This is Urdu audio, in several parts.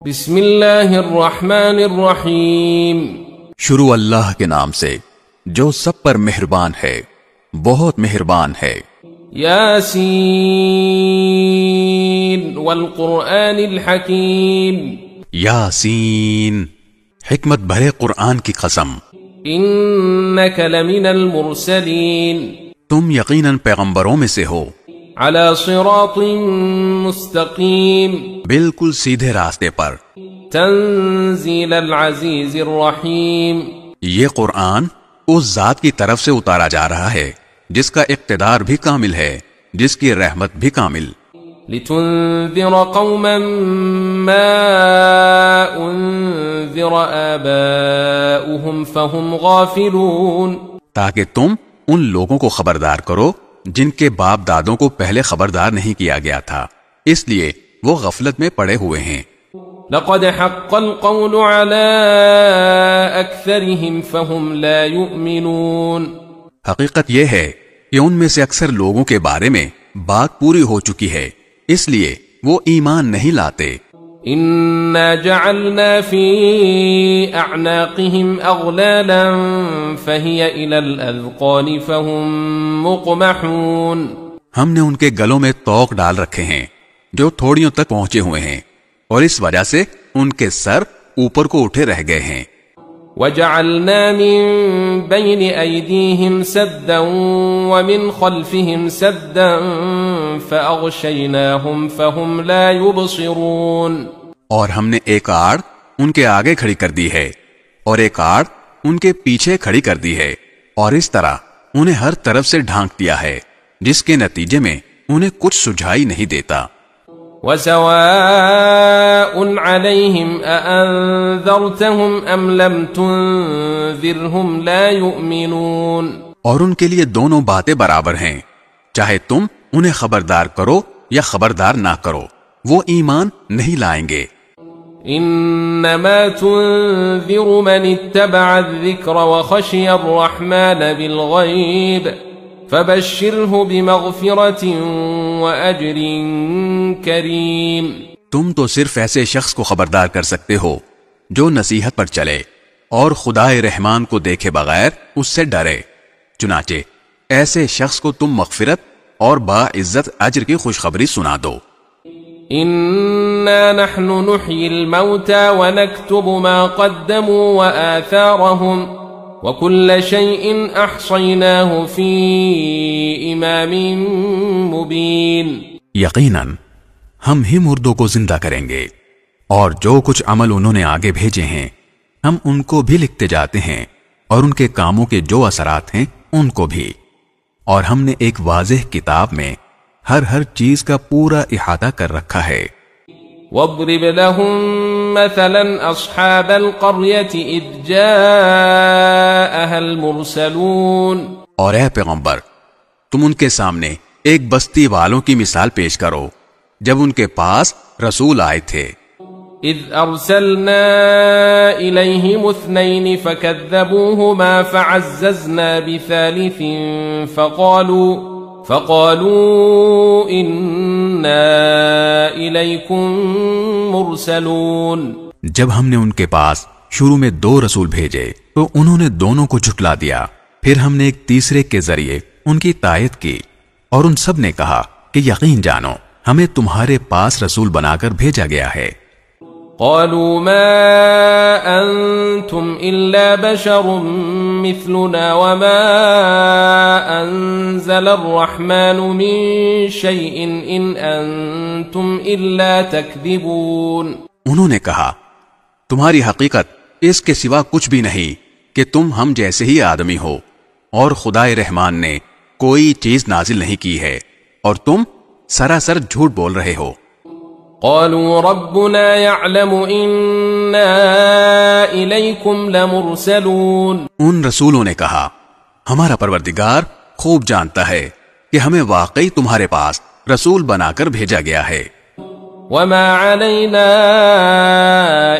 بسم اللہ الرحمن الرحیم۔ شروع اللہ کے نام سے جو سب پر مہربان ہے، بہت مہربان ہے۔ یاسین والقرآن الحکیم۔ یاسین، حکمت بھرے قرآن کی قسم۔ انک لمن المرسلین۔ تم یقیناً پیغمبروں میں سے ہو۔ علی صراط مستقیم۔ بالکل سیدھے راستے پر۔ تنزیل العزیز الرحیم۔ یہ قرآن اس ذات کی طرف سے اتارا جا رہا ہے جس کا اقتدار بھی کامل ہے، جس کی رحمت بھی کامل۔ لتنذر قوما ما انذر آباؤهم فهم غافلون۔ تاکہ تم ان لوگوں کو خبردار کرو جن کے باپ دادوں کو پہلے خبردار نہیں کیا گیا تھا، اس لیے وہ غفلت میں پڑے ہوئے ہیں۔ لقد حق القول على اکثرهم فهم لا يؤمنون۔ حقیقت یہ ہے کہ ان میں سے اکثر لوگوں کے بارے میں بات پوری ہو چکی ہے، اس لیے وہ ایمان نہیں لاتے۔ انا جعلنا في اعناقهم اغلالا فهي الى الاذقان فهم مقمحون۔ ہم نے ان کے گلوں میں طوق ڈال رکھے ہیں جو تھوڑیوں تک پہنچے ہوئے ہیں، اور اس وجہ سے ان کے سر اوپر کو اٹھے رہ گئے ہیں۔ وجعلنا من بين ايديهم سدا ومن خلفهم سدا فاغشيناهم فهم لا يبصرون۔ اور ہم نے ایک آڑ ان کے آگے کھڑی کر دی ہے اور ایک آڑ ان کے پیچھے کھڑی کر دی ہے، اور اس طرح انہیں ہر طرف سے ڈھانک دیا ہے، جس کے نتیجے میں انہیں کچھ سجھائی نہیں دیتا۔ وَسَوَاءٌ عَلَيْهِمْ أَأَنذَرْتَهُمْ أَمْ لَمْ تُنذِرْهُمْ لَا يُؤْمِنُونَ۔ اور ان کے لیے دونوں باتیں برابر ہیں، چاہے تم انہیں خبردار کرو یا خبردار نہ کرو، وہ ایمان نہیں لائیں گے۔ انما تنذر من اتبع الذکر وخشی الرحمن بالغیب فبشرہ بمغفرۃ واجر کریم۔ تم تو صرف ایسے شخص کو خبردار کر سکتے ہو جو نصیحت پر چلے اور خدائے رحمان کو دیکھے بغیر اس سے ڈرے، چنانچہ ایسے شخص کو تم مغفرت اور باعزت اجر کی خوشخبری سنا دو۔ انا نحن نحيي الموتى ونكتب ما قدموا وآثارهم وكل شيء احصيناه في امام مبين۔ یقیناً ہم ہی مردوں کو زندہ کریں گے، اور جو کچھ عمل انہوں نے آگے بھیجے ہیں ہم ان کو بھی لکھتے جاتے ہیں، اور ان کے کاموں کے جو اثرات ہیں ان کو بھی، اور ہم نے ایک واضح کتاب میں ہر چیز کا پورا احاطہ کر رکھا ہے۔ وَاضْرِبْ لَهُمْ مَثَلًا أَصْحَابَ الْقَرْيَةِ إِذْ جَاءَهَا الْمُرْسَلُونَ۔ اور اے پیغمبر، تم ان کے سامنے ایک بستی والوں کی مثال پیش کرو جب ان کے پاس رسول آئے تھے۔ اذ ارسلنا الیہم اثنین فکذبوہما فعززنا بثالث فقالوا انا الیکم مرسلون۔ جب ہم نے ان کے پاس شروع میں 2 رسول بھیجے تو انہوں نے دونوں کو جھٹلا دیا، پھر ہم نے ایک تیسرے کے ذریعے ان کی تائید کی، اور ان سب نے کہا کہ یقین جانو ہمیں تمہارے پاس رسول بنا کر بھیجا گیا ہے۔ قالوا ما انتم الا بشر مثلنا وما انزل الرحمن من شيء ان انتم الا تكذبون۔ انہوں نے کہا تمہاری حقیقت اس کے سوا کچھ بھی نہیں کہ تم ہم جیسے ہی آدمی ہو، اور خدائے رحمان نے کوئی چیز نازل نہیں کی ہے، اور تم سراسر جھوٹ بول رہے ہو۔ قالوا ربنا يعلم إنا إليكم لمرسلون۔ ان رسولوں نے کہا ہمارا پروردگار خوب جانتا ہے کہ ہمیں واقعی تمہارے پاس رسول بنا کر بھیجا گیا ہے۔ وما علينا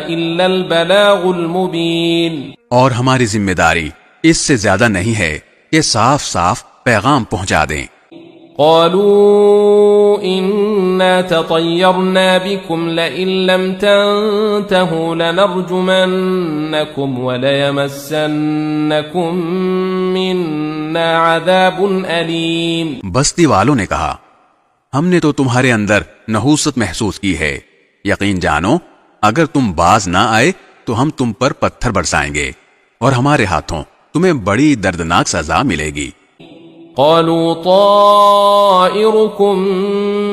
إلا البلاغ المبين۔ اور ہماری ذمہ داری اس سے زیادہ نہیں ہے کہ صاف صاف پیغام پہنچا دیں۔ قالوا إنا تطيرنا بكم لئن لم تنتهوا لنرجمنكم وليمسنكم منا عذاب أليم. بستی والوں نے کہا ہم نے تو تمہارے اندر نحوست محسوس کی ہے، یقین جانو اگر تم باز نہ آئے تو ہم تم پر پتھر برسائیں گے اور ہمارے ہاتھوں تمہیں بڑی دردناک سزا ملے گی. قالوا طائركم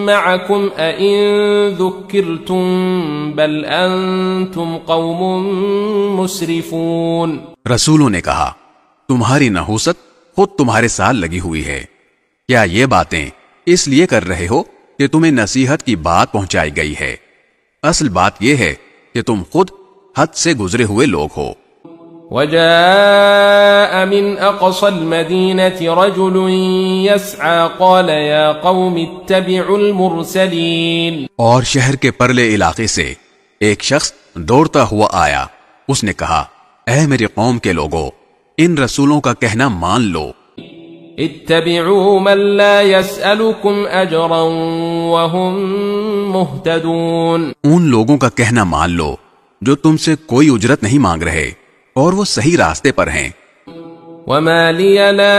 معكم أئن ذكرتم بل أنتم قوم مسرفون. رسولوں نے کہا تمہاری نحوست خود تمہارے ساتھ لگی ہوئی ہے، کیا یہ باتیں اس لیے کر رہے ہو کہ تمہیں نصیحت کی بات پہنچائی گئی ہے؟ اصل بات یہ ہے کہ تم خود حد سے گزرے ہوئے لوگ ہو. وجاء من أقصى المدينة رجل يسعى قال يا قوم اتبعوا المرسلين. اور شہر کے پرلے علاقے سے ایک شخص دوڑتا ہوا آیا، اس نے کہا اے میری قوم کے لوگوں، ان رسولوں کا کہنا مان لو. اتبعوا من لا يسألكم أجرا وهم مهتدون. ان لوگوں کا کہنا مان لو جو تم سے کوئی اجرت نہیں مانگ رہے اور وہ صحیح راستے پر ہیں. وما لي لا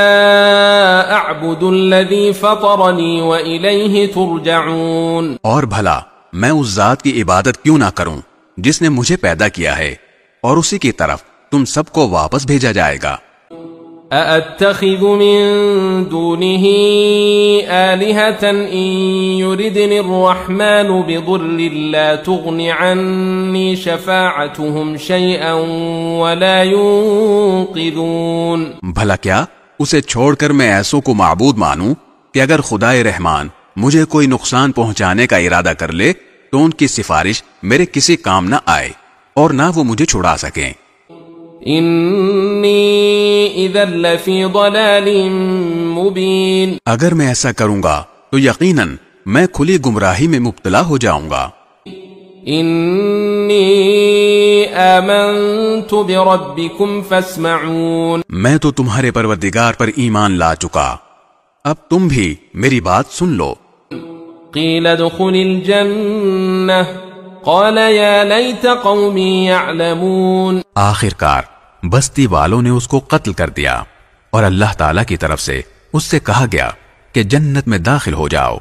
أعبد الذي فطرني وإليه ترجعون. اور بھلا میں اس ذات کی عبادت کیوں نہ کروں جس نے مجھے پیدا کیا ہے اور اسی کی طرف تم سب کو واپس بھیجا جائے گا. أأتخذ من دونه آلهة إن يردني الرحمن بضر لا تغن عني شفاعتهم شيئا ولا ينقذون. بھلا کیا اسے چھوڑ کر میں ایسوں کو معبود مانوں کہ اگر خدائے رحمان مجھے کوئی نقصان پہنچانے کا ارادہ کر لے تو ان کی سفارش میرے کسی کام نہ آئے اور نہ وہ مجھے چھڑا سکیں. انی اذا لفی ضلال مبین. اگر میں ایسا کروں گا تو یقیناً میں کھلی گمراہی میں مبتلا ہو جاؤں گا. انی آمنت بربکم فاسمعون. میں تو تمہارے پروردگار پر ایمان لا چکا، اب تم بھی میری بات سن لو. قیل ادخل الجنہ قال یا لیت قومی یعلمون. آخر کار بستی والوں نے اس کو قتل کر دیا اور اللہ تعالی کی طرف سے اس سے کہا گیا کہ جنت میں داخل ہو جاؤ.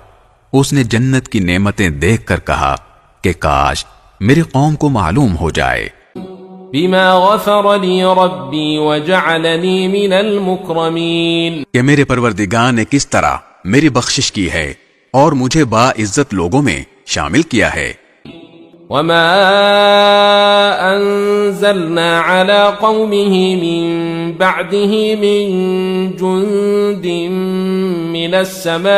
اس نے جنت کی نعمتیں دیکھ کر کہا کہ کاش میری قوم کو معلوم ہو جائے. بما غفر لی ربی وجعلنی من المکرمین. کہ میرے پروردگار نے کس طرح میری بخشش کی ہے اور مجھے باعزت لوگوں میں شامل کیا ہے. وما انزلنا على قومه من بعده من جند من السماء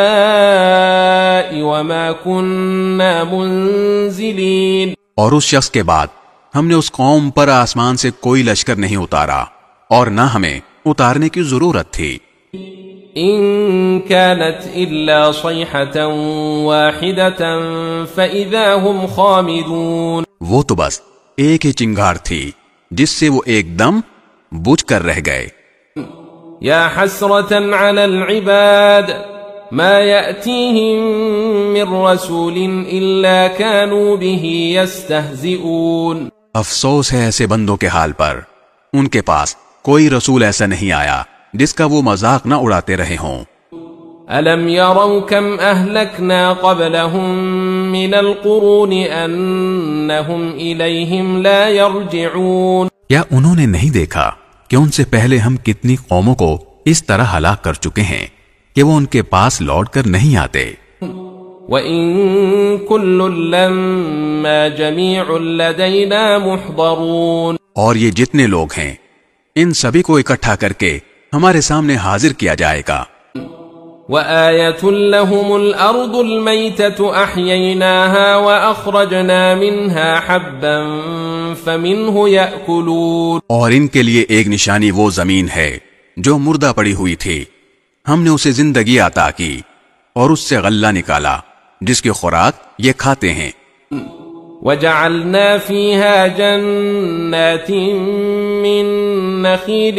وما كنا منزلين. اور اس شخص کے بعد ہم نے اس قوم پر آسمان سے کوئی لشکر نہیں اتارا اور نہ ہمیں اتارنے کی ضرورت تھی. ان كانت الا صيحة واحدة فاذا هم خامدون. وہ تو بس ایک ہی چنگار تھی جس سے وہ ایک دم بجھ کر رہ گئے. یا حسرة على العباد ما يأتيهم من رسول الا كانوا به يستهزئون. افسوس ہے ایسے بندوں کے حال پر، ان کے پاس کوئی رسول ایسا نہیں آیا جس کا وہ مذاق نہ اڑاتے رہے ہوں. أَلَمْ يَرَوْا كَمْ أَهْلَكْنَا قَبْلَهُمْ مِنَ الْقُرُونِ أَنَّهُمْ إِلَيْهِمْ لَا يَرْجِعُونَ. کیا انہوں نے نہیں دیکھا کہ ان سے پہلے ہم کتنی قوموں کو اس طرح ہلاک کر چکے ہیں کہ وہ ان کے پاس لوٹ کر نہیں آتے. وَإِن كُلٌّ لَّمَّا جَمِيعٌ لَّدَيْنَا مُحْضَرُونَ. اور یہ جتنے لوگ ہیں ان سبھی کو اکٹھا کر کے ہمارے سامنے حاضر کیا جائے گا. وَآيَةٌ لَّهُمُ الْأَرْضُ الْمَيْتَةُ أَحْيَيْنَاهَا وَأَخْرَجْنَا مِنْهَا حَبًّا فَمِنْهُ يَأْكُلُونَ. اور ان کے لیے ایک نشانی وہ زمین ہے جو مردہ پڑی ہوئی تھی، ہم نے اسے زندگی عطا کی اور اس سے غلہ نکالا جس کی خوراک یہ کھاتے ہیں. وجعلنا فيها جنات من نخيل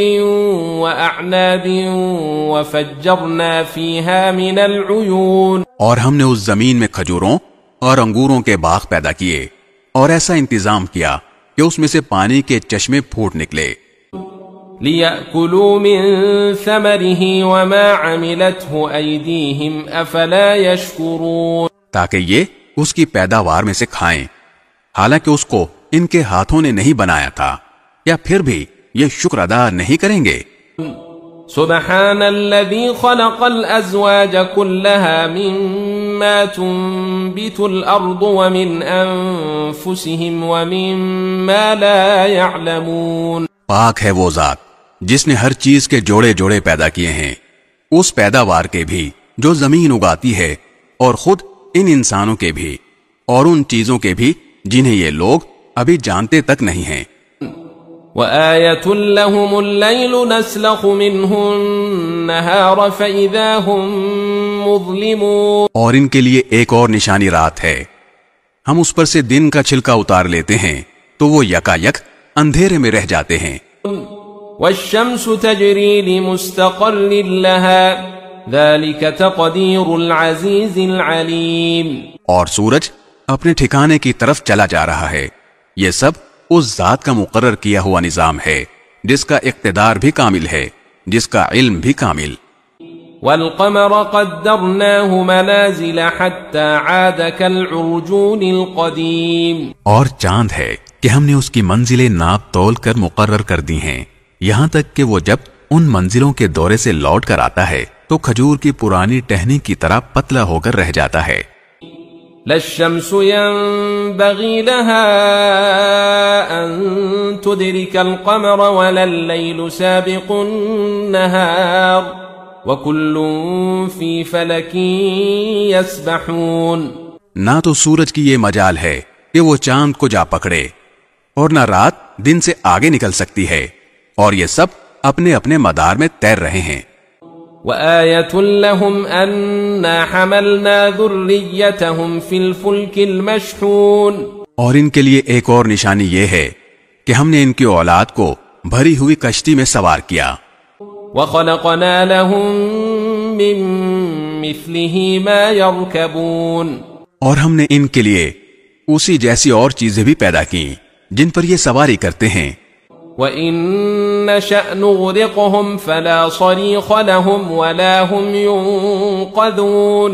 وأعناب وفجرنا فيها من العيون، اور ہم نے اس زمین میں کھجوروں اور انگوروں کے باغ پیدا کیے اور ایسا انتظام کیا کہ اس میں سے پانی کے چشمے پھوٹ نکلے. لِيَأْكُلُوا مِن ثَمَرِهِ وَمَا عَمِلَتْهُ أَيْدِيهِمْ أَفَلَا يَشْكُرُونَ، تاکہ یہ اس کی پیداوار میں سے کھائیں، حالانکہ اس کو ان کے ہاتھوں نے نہیں بنایا تھا، یا پھر بھی یہ شکر ادا نہیں کریں گے. سبحان الذي خلق الأزواج كلها مما تنبت الأرض ومن أنفسهم ومما لا يعلمون. پاک ہے وہ ذات جس نے ہر چیز کے جوڑے جوڑے پیدا کیے ہیں، اس پیداوار کے بھی جو زمین اگاتی ہے، اور خود ان انسانوں کے بھی، اور ان چیزوں کے بھی جنہیں یہ لوگ ابھی جانتے تک نہیں ہیں. وَآيَةٌ لَهُمُ اللَّيْلُ نَسْلَخُ مِنْهُ النَّهَارَ فَإِذَا هُمْ مُظْلِمُونَ، اور ان کے لیے ایک اور نشانی رات ہے، ہم اس پر سے دن کا چھلکا اتار لیتے ہیں تو وہ یکا یک اندھیرے میں رہ جاتے ہیں. وَالشَّمْسُ تَجْرِي لِمُسْتَقَرٍّ لَهَا ذَلِكَ تَقْدِيرُ الْعَزِيزِ الْعَلِيمِ، اور سورج اپنے ٹھکانے کی طرف چلا جا رہا ہے، یہ سب اس ذات کا مقرر کیا ہوا نظام ہے جس کا اقتدار بھی کامل ہے، جس کا علم بھی کامل. وَالْقَمَرَ قَدَّرْنَاهُ مَنَازِلَ حَتَّى عَادَ كَالْعُرْجُونِ الْقَدِيمِ، اور چاند ہے کہ ہم نے اس کی منزلیں ناپ تول کر مقرر کر دی ہیں، یہاں تک کہ وہ جب ان منزلوں کے دورے سے لوٹ کر آتا ہے تو کھجور کی پرانی ٹہنی کی طرح پتلا ہو کر رہ جاتا ہے. لَلشَّمْسُ يَنبَغِي لَهَا أَن تُدْرِكَ الْقَمَرَ وَلَا اللَّيْلُ سَابِقُ النَّهَارِ وَكُلٌّ فِي فَلَكٍ يَسْبَحُونَ، نہ تو سورج کی یہ مجال ہے کہ وہ چاند کو جا پکڑے، اور نہ رات دن سے آگے نکل سکتی ہے، اور یہ سب اپنے اپنے مدار میں تیر رہے ہیں. وَآيَةٌ لَهُمْ أَنَّا حَمَلْنَا ذُرِّيَّتَهُمْ فِي الْفُلْكِ الْمَشْحُونِ، اور ان کے لیے ایک اور نشانی یہ ہے کہ ہم نے ان کی اولاد کو بھری ہوئی کشتی میں سوار کیا. وَخَلَقْنَا لَهُم مِّن مِّثْلِهِ مَا يَرْكَبُونَ، اور ہم نے ان کے لیے اسی جیسی اور چیزیں بھی پیدا کی جن پر یہ سواری کرتے ہیں. وَإِن نَّشَأْ نُغْرِقْهُمْ فَلَا صَرِيخَ لَهُمْ وَلَا هُمْ يُنقَذُونَ،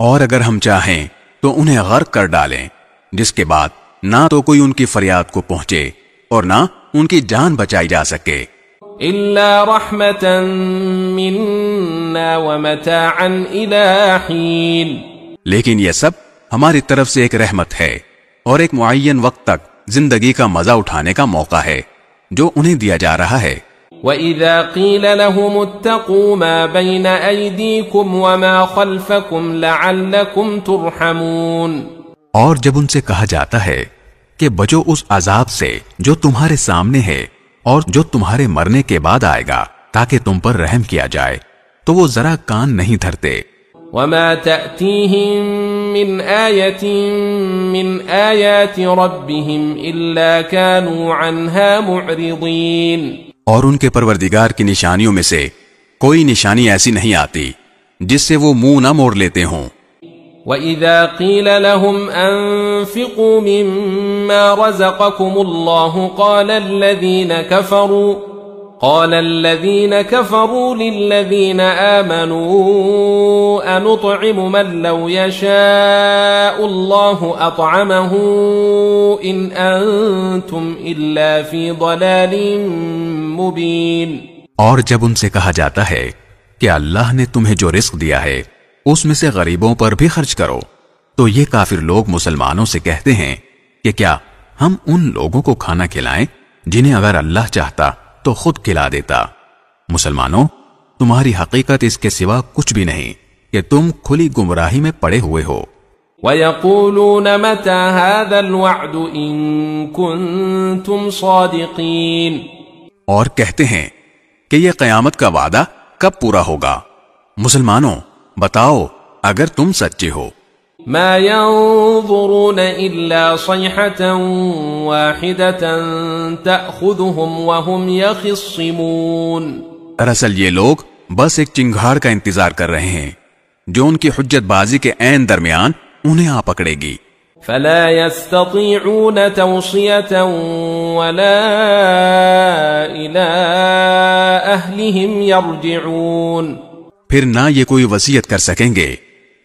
اور اگر ہم چاہیں تو انہیں غرق کر ڈالیں، جس کے بعد نہ تو کوئی ان کی فریاد کو پہنچے اور نہ ان کی جان بچائی جا سکے. إِلَّا رَحْمَةً مِّنَّا وَمَتَاعًا إِلَىٰ حِينٍ، لیکن یہ سب ہماری طرف سے ایک رحمت ہے اور ایک معین وقت تک زندگی کا مزہ اٹھانے کا موقع ہے جو انہیں دیا جا رہا ہے. وَإِذَا قِيلَ لَهُمُ اتَّقُوا مَا بَيْنَ أَيْدِيكُمْ وَمَا خَلْفَكُمْ لَعَلَّكُمْ تُرْحَمُونَ، اور جب ان سے کہا جاتا ہے کہ بچو اس عذاب سے جو تمہارے سامنے ہے اور جو تمہارے مرنے کے بعد آئے گا تاکہ تم پر رحم کیا جائے، تو وہ ذرا کان نہیں دھرتے. وَمَا تَأْتِيهِم مِّنْ آيَةٍ مِّنْ آيَاتِ رَبِّهِمْ إِلَّا كَانُوا عَنْهَا مُعْرِضِينَ، اور ان کے پروردگار کی نشانیوں میں سے کوئی نشانی ایسی نہیں آتی جس سے وہ منہ نہ موڑ لیتے ہوں. وَإِذَا قِيلَ لَهُمْ أَنفِقُوا مِمَّا رَزَقَكُمُ اللَّهُ قال الذين كفروا للذين آمنوا أنطعم من لو يشاء الله أطعمه إن أنتم إلا في ضلال مبين، اور جب ان سے کہا جاتا ہے کہ اللہ نے تمہیں جو رزق دیا ہے اس میں سے غریبوں پر بھی خرچ کرو، تو یہ کافر لوگ مسلمانوں سے کہتے ہیں کہ کیا ہم ان لوگوں کو کھانا کھلائیں جنہیں اگر اللہ چاہتا تو خود کھلا دیتا. مسلمانوں، تمہاری حقیقت اس کے سوا کچھ بھی نہیں کہ تم کھلی گمراہی میں پڑے ہوئے ہو. وَيَقُولُونَ مَتَى هَذَا الْوَعْدُ إِن كُنتُمْ صَادِقِينَ، اور کہتے ہیں کہ یہ قیامت کا وعدہ کب پورا ہوگا. مسلمانوں، بتاؤ اگر تم سچے ہو. ما ينظرون إلا صيحة واحدة تأخذهم وهم يخصمون. دراصل یہ لوگ بس ایک چنگھاڑ کا انتظار کر رہے ہیں جو ان کی حجت بازی کے عین درمیان انہیں آ پکڑے گی. فلا يستطيعون توصية ولا إلى أهلهم يرجعون. پھر نہ یہ کوئی وصیت کر سکیں گے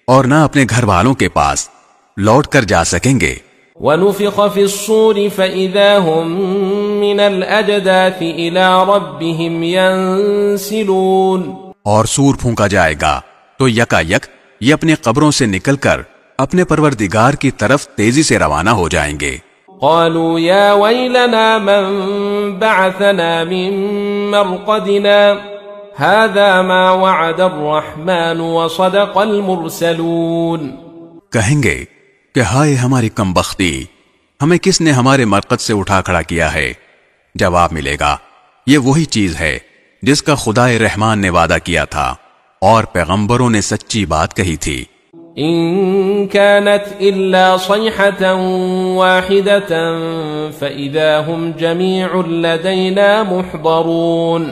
اور نہ اپنے گھر والوں کے پاس لوٹ کر جا سکیں گے. ونفخ في الصور فإذا هم من الأجداث إلى ربهم ينسلون. اور سور پھونکا جائے گا تو یکا یک یہ اپنے قبروں سے نکل کر اپنے پروردگار کی طرف تیزی سے روانہ ہو جائیں گے. قالوا يا ويلنا من بعثنا من مرقدنا هذا ما وعد الرحمن وصدق المرسلون. کہیں گے کہ ہائے ہماری کم بختی، ہمیں کس نے ہمارے مرقد سے اٹھا کھڑا کیا ہے؟ جواب ملے گا یہ وہی چیز ہے جس کا خدائے رحمان نے وعدہ کیا تھا اور پیغمبروں نے سچی بات کہی تھی. إن كانت إلا صيحة واحدة فإذا هم جميع لدينا محضرون.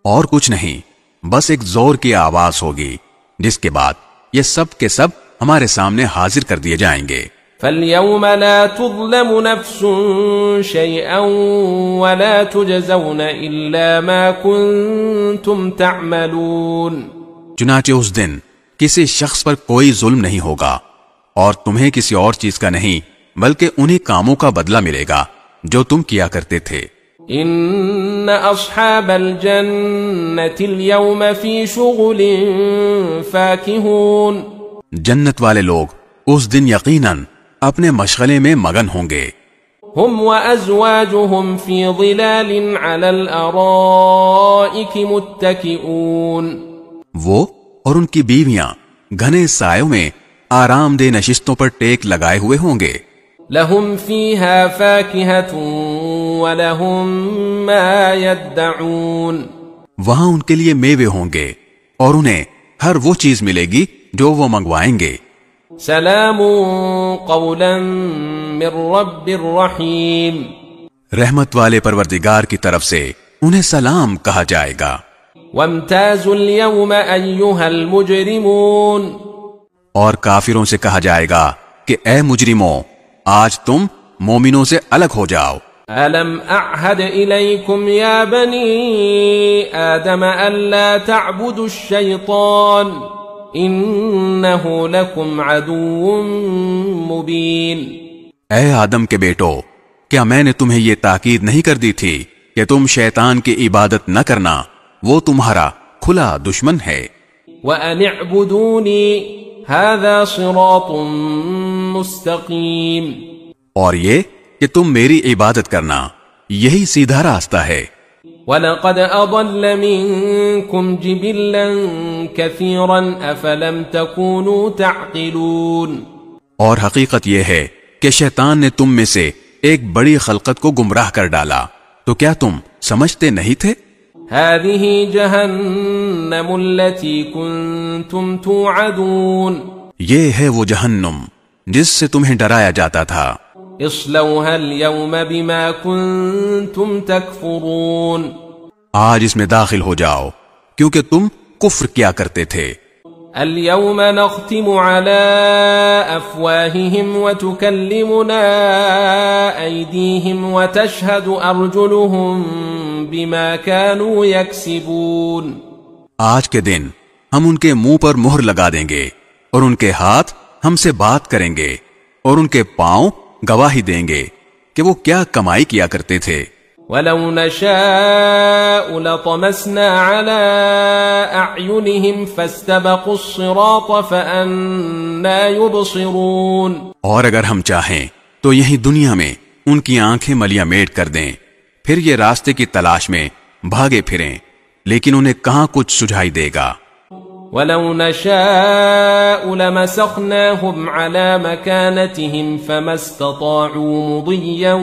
اور کچھ نہیں، بس ایک زور کی آواز ہوگی جس کے بعد یہ سب کے سب ہمارے سامنے حاضر کر دیے جائیں گے. فاليوم لا تظلم نفس شيئا ولا تجزون إلا ما كنتم تعملون. چنانچہ اس دن کسی شخص پر کوئی ظلم نہیں ہوگا اور تمہیں کسی اور چیز کا نہیں بلکہ انہی کاموں کا بدلہ ملے گا جو تم کیا کرتے تھے. ان اصحاب الجنة اليوم في شغل فاكهون. جنت والے لوگ اس دن یقیناً اپنے مشغلے میں مگن ہوں گے. هم وازواجهم في ظلال على الارائك متكئون. وہ اور ان کی بیویاں گھنے سایوں میں آرام دہ نشستوں پر ٹیک لگائے ہوئے ہوں گے. لهم فيها فاكهة ولهم ما يدعون. وہاں ان کے لیے میوے ہوں گے اور انہیں ہر وہ چیز ملے گی جو وہ منگوائیں گے. سلام قولا من رب الرحیم. رحمت والے پروردگار کی طرف سے انہیں سلام کہا جائے گا. وامتازوا اليوم أيها المجرمون. اور کافروں سے کہا جائے گا کہ اے مجرموں آج تم مومنوں سے الگ ہو جاؤ. ألم أعهد إليكم يا بني آدم ألا تعبدوا الشيطان إنه لكم عدو مبين. اے آدم کے بیٹو، کیا میں نے تمہیں یہ تاکید نہیں کر دی تھی کہ تم شیطان کی عبادت نہ کرنا، وہ تمہارا کھلا دشمن ہے. وَأَنِ اعْبُدُونِي هَذَا صِرَاطٌ مُسْتَقِيم. اور یہ کہ تم میری عبادت کرنا، یہی سیدھا راستہ ہے. وَلَقَدْ أَضَلَّ مِنكُمْ جِبِلًّا كَثِيرًا أَفَلَمْ تَكُونُوا تَعْقِلُونَ. اور حقیقت یہ ہے کہ شیطان نے تم میں سے ایک بڑی خلقت کو گمراہ کر ڈالا، تو کیا تم سمجھتے نہیں تھے؟ هذه جهنم التي كنتم توعدون. یہ ہے وہ جہنم جس سے تمہیں ڈرایا جاتا تھا. اصلوها اليوم بما كنتم تكفرون. آج اس میں داخل ہو جاؤ کیونکہ تم کفر کیا کرتے تھے. اليوم نختم على أفواههم وتكلمنا أيديهم وتشهد أرجلهم بما كانوا يكسبون. آج کے دن ہم ان کے منہ پر مہر لگا دیں گے اور ان کے ہاتھ ہم سے بات کریں گے اور ان کے پاؤں گواہی دیں گے کہ وہ کیا کمائی کیا کرتے تھے. وَلَوْ نَشَاءُ لَطَمَسْنَا عَلَىٰ أَعْيُنِهِمْ فَاسْتَبَقُوا الصِّرَاطَ فَأَنَّىٰ يُبْصِرُونَ. اور اگر ہم چاہیں تو یہیں دنیا میں ان کی آنکھیں ملیاں میٹ کر دیں، پھر یہ راستے کی تلاش میں بھاگے پھریں، لیکن انہیں کہاں کچھ سجھائی دے گا. وَلَوْ نَشَاءُ لَمَسَخْنَاهُمْ عَلَىٰ مَكَانَتِهِمْ فَمَا اسْتَطَاعُوا مُضِيًّا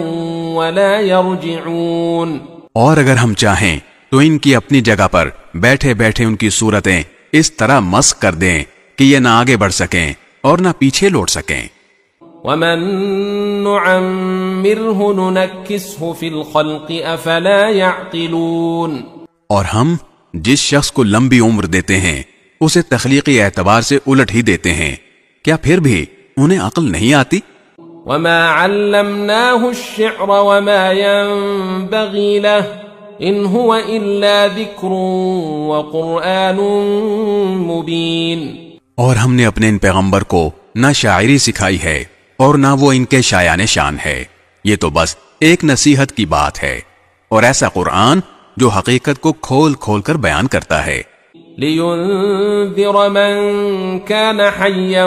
وَلَا يَرْجِعُونَ. اور اگر ہم چاہیں تو ان کی اپنی جگہ پر بیٹھے بیٹھے ان کی صورتیں اس طرح مسخ کر دیں کہ یہ نہ آگے بڑھ سکیں اور نہ پیچھے لوٹ سکیں۔ وَمَن نُعَمِّرْهُ نُنَكِّسْهُ فِي الْخَلْقِ أَفَلَا يَعْقِلُونَ، اور ہم جس شخص کو لمبی عمر دیتے ہیں اسے تخلیقی اعتبار سے الٹ ہی دیتے ہیں، کیا پھر بھی انہیں عقل نہیں آتی؟ وَمَا عَلَّمْنَاهُ الشِّعْرَ وَمَا يَنبَغِي لَهُ إِنْ هُوَ إِلَّا ذِكْرٌ وَقُرْآنٌ مُبِينٌ، اور ہم نے اپنے ان پیغمبر کو نہ شاعری سکھائی ہے اور نہ وہ ان کے شایان شان ہے، یہ تو بس ایک نصیحت کی بات ہے اور ایسا قرآن جو حقیقت کو کھول کھول کر بیان کرتا ہے۔ لِيُنذِرَ مَن كَانَ حَيًّا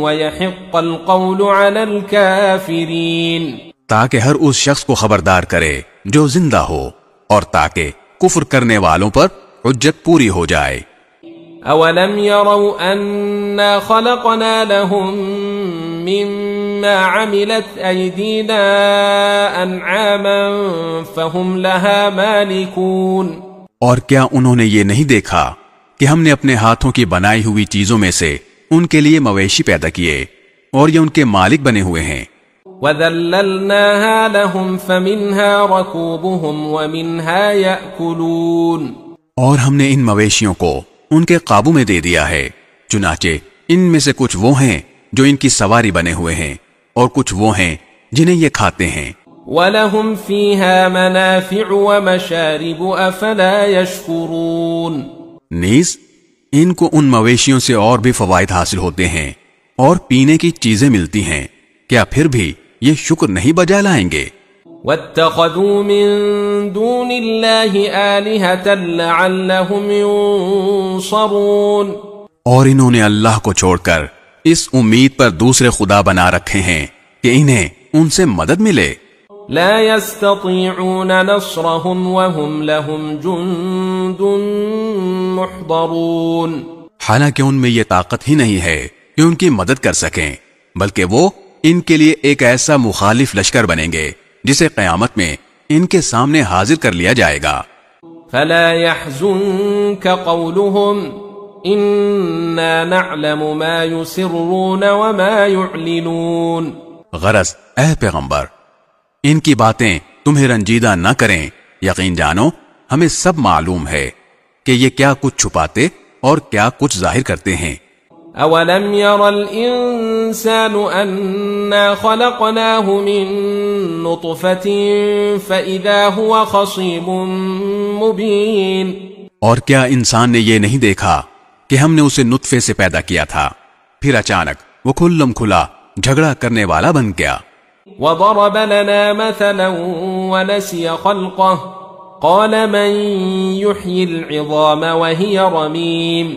وَيَحِقَّ الْقَوْلُ عَلَى الْكَافِرِينَ، تاکہ ہر اس شخص کو خبردار کرے جو زندہ ہو اور تاکہ کفر کرنے والوں پر حجت پوری ہو جائے۔ أَوَلَمْ يَرَوْا أَنَّا خَلَقْنَا لَهُم مِّمَّا عَمِلَتْ أَيْدِينَا أَنْعَامًا فَهُمْ لَهَا مَالِكُونَ، اور کیا انہوں نے یہ نہیں دیکھا کہ ہم نے اپنے ہاتھوں کی بنائی ہوئی چیزوں میں سے ان کے لیے مویشی پیدا کیے اور یہ ان کے مالک بنے ہوئے ہیں۔ وَذَلَّلْنَاهَا لَهُمْ فَمِنْهَا رَكُوبُهُمْ وَمِنْهَا يَأْكُلُونَ، اور ہم نے ان مویشیوں کو ان کے قابو میں دے دیا ہے، چنانچہ ان میں سے کچھ وہ ہیں جو ان کی سواری بنے ہوئے ہیں اور کچھ وہ ہیں جنہیں یہ کھاتے ہیں۔ وَلَهُمْ فِيهَا مَنَافِعُ وَمَشَارِبُ أَفَلَا يَشْكُرُونَ، نیز ان کو ان مویشیوں سے اور بھی فوائد حاصل ہوتے ہیں اور پینے کی چیزیں ملتی ہیں، کیا پھر بھی یہ شکر نہیں بجا لائیں گے؟ وَاتَّخَذُوا مِن دُونِ اللَّهِ آلِهَةً لَعَلَّهُمْ يُنصَرُونَ، اور انہوں نے اللہ کو چھوڑ کر اس امید پر دوسرے خدا بنا رکھے ہیں کہ انہیں ان سے مدد ملے۔ لا يستطيعون نصرهم وهم لهم جند محضرون، حالانکہ ان میں یہ طاقت ہی نہیں ہے کہ ان کی مدد کر سکیں، بلکہ وہ ان کے لیے ایک ایسا مخالف لشکر بنیں گے جسے قیامت میں ان کے سامنے حاضر کر لیا جائے گا۔ فلا يحزنك قولهم إنا نعلم ما يسرون وما يعلنون، غرض اے پیغمبر ان کی باتیں تمہیں رنجیدہ نہ کریں، یقین جانو ہمیں سب معلوم ہے کہ یہ کیا کچھ چھپاتے اور کیا کچھ ظاہر کرتے ہیں۔ أَوَلَمْ يَرَ الْإِنسَانُ أَنَّا خَلَقْنَاهُ مِن نُطْفَةٍ فَإِذَا هُوَ خَصِيمٌ مُبِينٌ، اور کیا انسان نے یہ نہیں دیکھا کہ ہم نے اسے نطفے سے پیدا کیا تھا، پھر اچانک وہ کھلم کھلا جھگڑا کرنے والا بن گیا۔ وَضَرَبَ لَنَا مَثَلًا وَنَسِيَ خَلْقَهُ قَالَ مَن يُحْيِي الْعِظَامَ وَهِيَ رَمِيمٌ،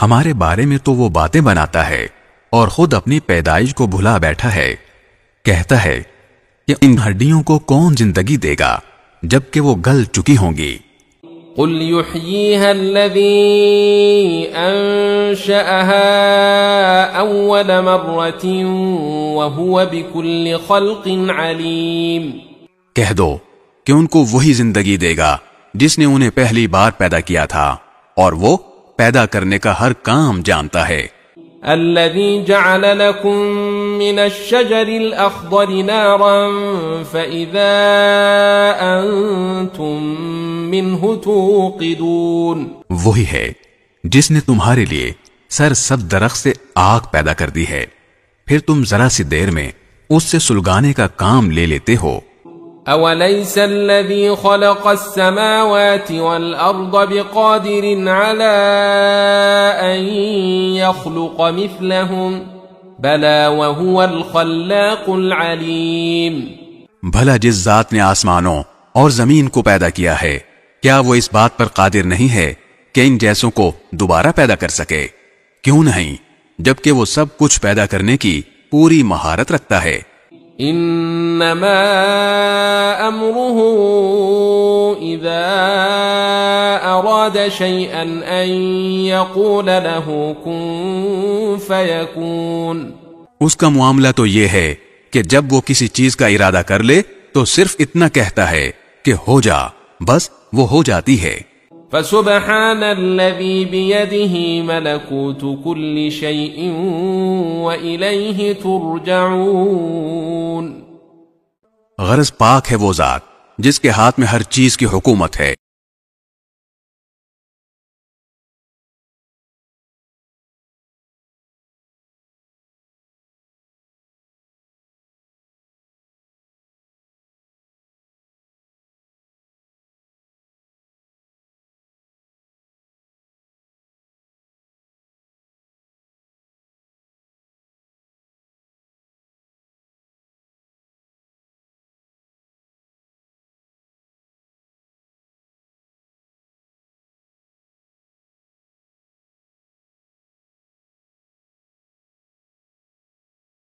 ہمارے بارے میں تو وہ باتیں بناتا ہے اور خود اپنی پیدائش کو بھلا بیٹھا ہے، کہتا ہے کہ ان ہڈیوں کو کون زندگی دے گا جبکہ وہ گل چکی ہوں گی۔ قل يحييها الذي أنشأها أول مرة وهو بكل خلق عليم، کہہ دو کہ ان کو وہی زندگی دے گا جس نے انہیں پہلی بار پیدا کیا تھا اور وہ پیدا کرنے کا ہر کام جانتا ہے۔ الذي جعل لكم من الشجر الأخضر نارا فإذا أنتم منه توقدون، وہی ہے جس نے تمہارے لیے سرسبز درخت سے آگ پیدا کر دی ہے، پھر تم ذرا سی دیر میں اس سے سلگانے کا کام لے لیتے ہو۔ أوليس الذي خلق السماوات والأرض بقادر على أن يخلق مثلهم بلى وهو الخلاق العليم، بھلا جس ذات نے آسمانوں اور زمین کو پیدا کیا ہے کیا وہ اس بات پر قادر نہیں ہے کہ ان جیسوں کو دوبارہ پیدا کر سکے؟ کیوں نہیں، جبکہ وہ سب کچھ پیدا کرنے کی پوری مہارت رکھتا ہے۔ انما امره اذا اراد شيئا ان يقول له كن فيكون، اس کا معاملہ تو یہ ہے کہ جب وہ کسی چیز کا ارادہ کر لے تو صرف اتنا کہتا ہے کہ ہو جا، بس وہ ہو جاتی ہے۔ فسبحان الذي بيده ملكوت كل شيء وإليه ترجعون۔ غرض پاک ہے وہ ذات جس کے ہاتھ میں ہر چیز کی حکومت ہے